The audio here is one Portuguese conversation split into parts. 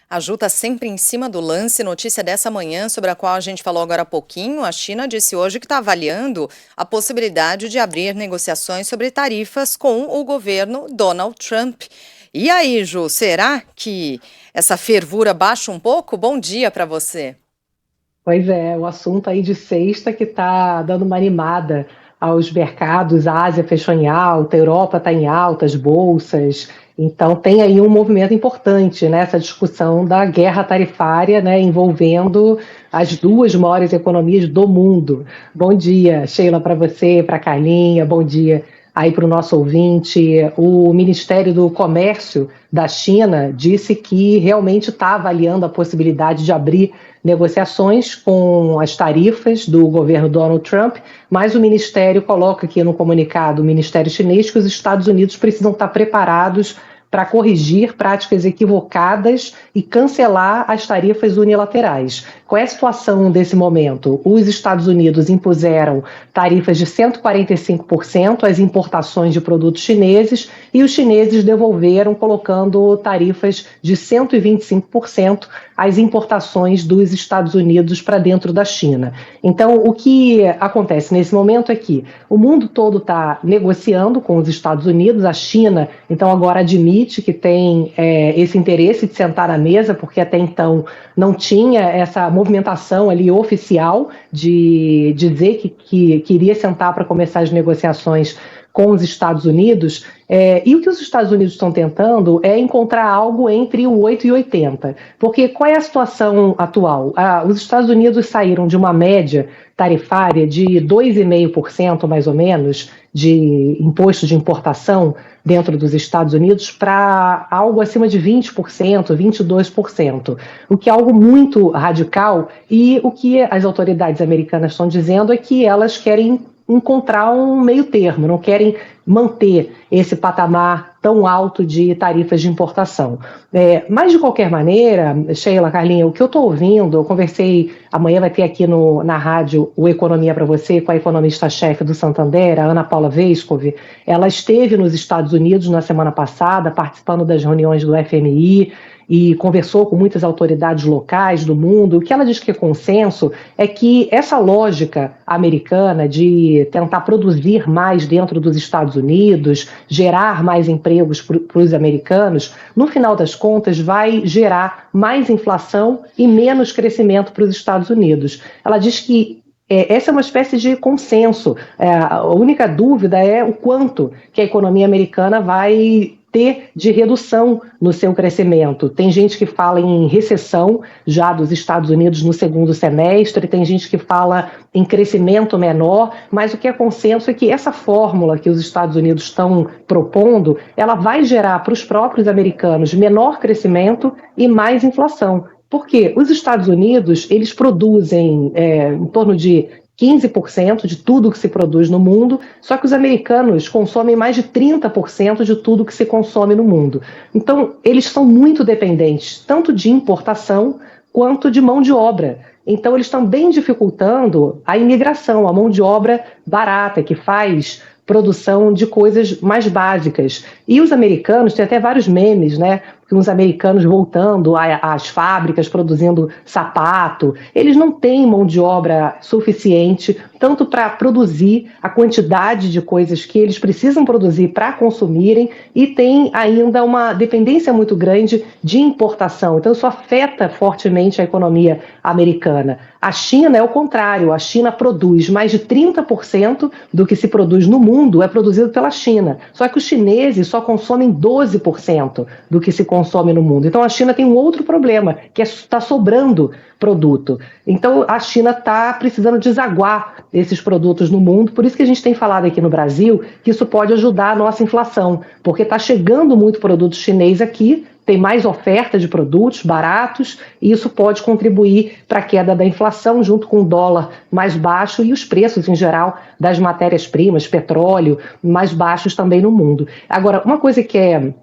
A Ju está sempre em cima do lance. Notícia dessa manhã, sobre a qual a gente falou agora há pouquinho. A China disse hoje que está avaliando a possibilidade de abrir negociações sobre tarifas com o governo Donald Trump. E aí, Ju, será que essa fervura baixa um pouco? Bom dia para você. Pois é, o assunto aí de sexta que está dando uma animada aos mercados. A Ásia fechou em alta, a Europa está em alta, as bolsas. Então tem aí um movimento importante nessa discussão da guerra tarifária, né, envolvendo as duas maiores economias do mundo. Bom dia, Sheila, para você, para a Carlinha, bom dia aí para o nosso ouvinte. O Ministério do Comércio da China disse que realmente está avaliando a possibilidade de abrir negociações com as tarifas do governo Donald Trump, mas o Ministério coloca aqui no comunicado, o Ministério chinês, que os Estados Unidos precisam estar preparados para corrigir práticas equivocadas e cancelar as tarifas unilaterais. Qual é a situação desse momento? Os Estados Unidos impuseram tarifas de 145% às importações de produtos chineses e os chineses devolveram colocando tarifas de 125% às importações dos Estados Unidos para dentro da China. Então, o que acontece nesse momento é que o mundo todo está negociando com os Estados Unidos, a China, então, agora admite que tem esse interesse de sentar à mesa, porque até então não tinha essa movimentação ali oficial de dizer que iria sentar para começar as negociações com os Estados Unidos, e o que os Estados Unidos estão tentando é encontrar algo entre o 8 e 80, porque qual é a situação atual? Os Estados Unidos saíram de uma média tarifária de 2,5% mais ou menos de imposto de importação dentro dos Estados Unidos para algo acima de 20%, 22%, o que é algo muito radical, e o que as autoridades americanas estão dizendo é que elas querem encontrar um meio termo, não querem manter esse patamar tão alto de tarifas de importação. Mas, de qualquer maneira, Sheila, Carlinha, o que eu estou ouvindo, eu conversei, amanhã vai ter aqui na rádio o Economia para Você, com a economista-chefe do Santander, a Ana Paula Vescovi. Ela esteve nos Estados Unidos na semana passada, participando das reuniões do FMI, e conversou com muitas autoridades locais do mundo. O que ela diz que é consenso é que essa lógica americana de tentar produzir mais dentro dos Estados Unidos, gerar mais empregos para os americanos, no final das contas vai gerar mais inflação e menos crescimento para os Estados Unidos. Ela diz que essa é uma espécie de consenso. A única dúvida é o quanto que a economia americana vai ter de redução no seu crescimento. Tem gente que fala em recessão já dos Estados Unidos no segundo semestre, tem gente que fala em crescimento menor, mas o que é consenso é que essa fórmula que os Estados Unidos estão propondo, ela vai gerar para os próprios americanos menor crescimento e mais inflação. Porque os Estados Unidos, eles produzem em torno de 15% de tudo que se produz no mundo, só que os americanos consomem mais de 30% de tudo que se consome no mundo. Então, eles são muito dependentes, tanto de importação quanto de mão de obra. Então, eles estão bem dificultando a imigração, a mão de obra barata, que faz produção de coisas mais básicas. E os americanos, tem até vários memes, né? Os americanos voltando às fábricas, produzindo sapato, eles não têm mão de obra suficiente, tanto para produzir a quantidade de coisas que eles precisam produzir para consumirem, e tem ainda uma dependência muito grande de importação. Então, isso afeta fortemente a economia americana. A China é o contrário, a China produz mais de 30% do que se produz no mundo é produzido pela China. Só que os chineses só consomem 12% do que se consome no mundo. Então a China tem um outro problema, que está sobrando produto. Então a China está precisando desaguar esses produtos no mundo, por isso que a gente tem falado aqui no Brasil que isso pode ajudar a nossa inflação, porque está chegando muito produto chinês aqui, tem mais oferta de produtos baratos, e isso pode contribuir para a queda da inflação, junto com o dólar mais baixo e os preços, em geral, das matérias-primas, petróleo, mais baixos também no mundo. Agora, uma coisa que é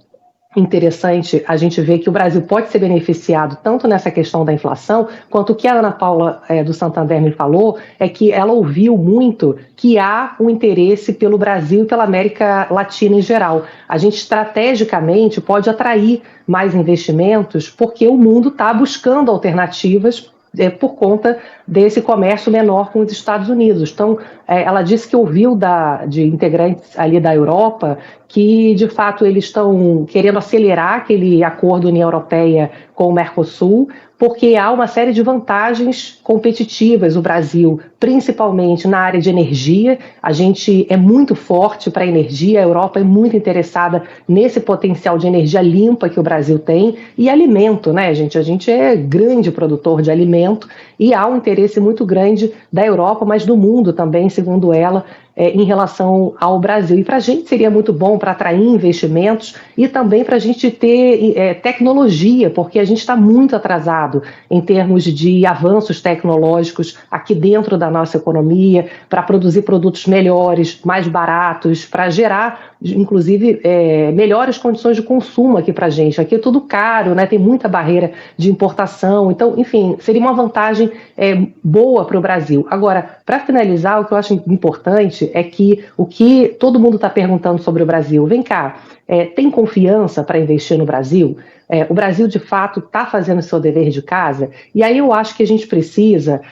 interessante a gente ver que o Brasil pode ser beneficiado tanto nessa questão da inflação, quanto o que a Ana Paula do Santander me falou, é que ela ouviu muito que há um interesse pelo Brasil e pela América Latina em geral. A gente estrategicamente pode atrair mais investimentos porque o mundo está buscando alternativas por conta desse comércio menor com os Estados Unidos. Então, ela disse que ouviu de integrantes ali da Europa que, de fato, eles estão querendo acelerar aquele acordo União Europeia com o Mercosul, porque há uma série de vantagens competitivas. O Brasil, principalmente na área de energia, a gente é muito forte para a energia, a Europa é muito interessada nesse potencial de energia limpa que o Brasil tem, e alimento, né, gente? A gente é grande produtor de alimento e há um interesse muito grande da Europa, mas do mundo também, segundo ela, em relação ao Brasil. E para a gente seria muito bom para atrair investimentos e também para a gente ter tecnologia, porque a gente está muito atrasado em termos de avanços tecnológicos aqui dentro da nossa economia, para produzir produtos melhores, mais baratos, para gerar, inclusive, melhores condições de consumo aqui para a gente. Aqui é tudo caro, né? Tem muita barreira de importação. Então, enfim, seria uma vantagem boa para o Brasil. Agora, para finalizar, o que eu acho importante é que o que todo mundo está perguntando sobre o Brasil, vem cá, tem confiança para investir no Brasil? O Brasil, de fato, está fazendo o seu dever de casa? E aí eu acho que a gente precisa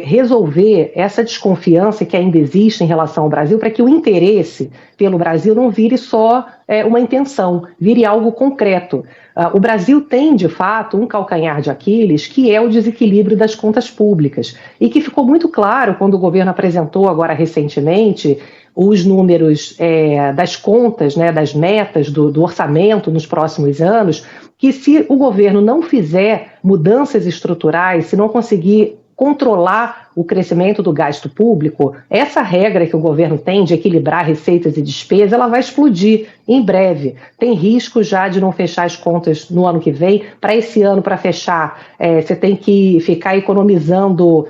resolver essa desconfiança que ainda existe em relação ao Brasil, para que o interesse pelo Brasil não vire só uma intenção, vire algo concreto. O Brasil tem, de fato, um calcanhar de Aquiles, que é o desequilíbrio das contas públicas, e que ficou muito claro quando o governo apresentou agora recentemente os números das contas, né, das metas do orçamento nos próximos anos, que se o governo não fizer mudanças estruturais, se não conseguir controlar o crescimento do gasto público, essa regra que o governo tem de equilibrar receitas e despesas, ela vai explodir em breve. Tem risco já de não fechar as contas no ano que vem. Para esse ano, para fechar, você tem que ficar economizando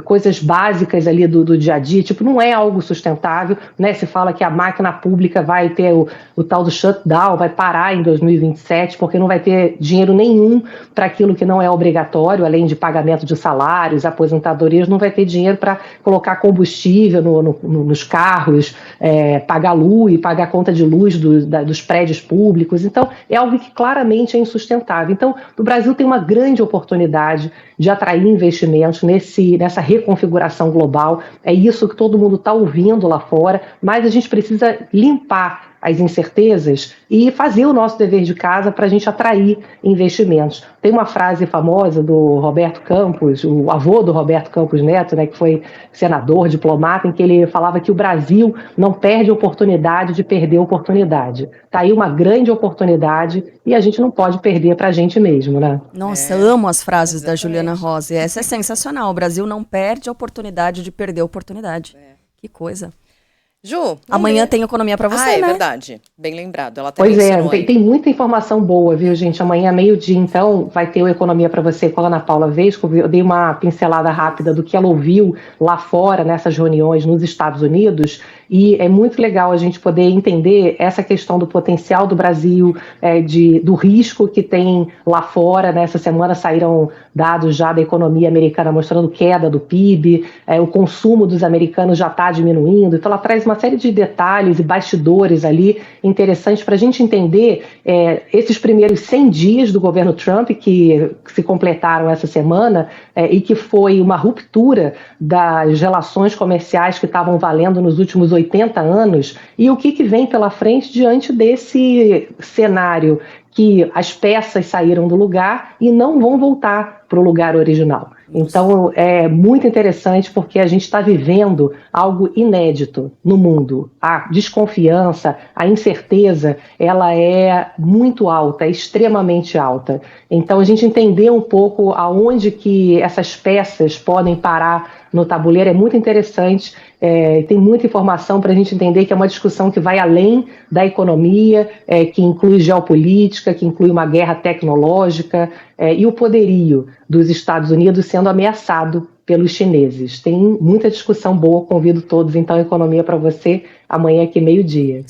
coisas básicas ali do dia a dia, tipo, não é algo sustentável, né? Se fala que a máquina pública vai ter o tal do shutdown, vai parar em 2027, porque não vai ter dinheiro nenhum para aquilo que não é obrigatório, além de pagamento de salários, aposentadorias, não vai ter dinheiro para colocar combustível nos carros, pagar luz, pagar conta de luz dos prédios públicos. Então, é algo que claramente é insustentável. Então, o Brasil tem uma grande oportunidade de atrair investimentos nessa reconfiguração global. É isso que todo mundo está ouvindo lá fora, mas a gente precisa limpar as incertezas e fazer o nosso dever de casa para a gente atrair investimentos. Tem uma frase famosa do Roberto Campos, o avô do Roberto Campos Neto, né, que foi senador, diplomata, em que ele falava que o Brasil não perde a oportunidade de perder a oportunidade. Está aí uma grande oportunidade e a gente não pode perder para a gente mesmo, né? Nossa, amo as frases da Juliana Rose. Essa é sensacional. O Brasil não perde a oportunidade de perder a oportunidade. Que coisa. Ju, amanhã tem economia para você, né? É verdade. Bem lembrado. Ela pois tem muita informação boa, viu, gente? Amanhã, meio-dia, então, vai ter o Economia para você com a Ana Paula Vesco. Eu dei uma pincelada rápida do que ela ouviu lá fora, nessas reuniões nos Estados Unidos, e é muito legal a gente poder entender essa questão do potencial do Brasil, do risco que tem lá fora. Nessa semana saíram dados já da economia americana mostrando queda do PIB, o consumo dos americanos já está diminuindo, então ela traz uma série de detalhes e bastidores ali interessantes para a gente entender esses primeiros 100 dias do governo Trump, que se completaram essa semana, e que foi uma ruptura das relações comerciais que estavam valendo nos últimos 80 anos, e o que vem pela frente diante desse cenário que as peças saíram do lugar e não vão voltar para o lugar original. Então, é muito interessante porque a gente está vivendo algo inédito no mundo. A desconfiança, a incerteza, ela é muito alta, é extremamente alta. Então, a gente entender um pouco aonde que essas peças podem parar no tabuleiro é muito interessante. Tem muita informação para a gente entender que é uma discussão que vai além da economia, que inclui geopolítica, que inclui uma guerra tecnológica, e o poderio dos Estados Unidos sendo ameaçado pelos chineses. Tem muita discussão boa, convido todos, então, a Economia para você, amanhã aqui meio-dia.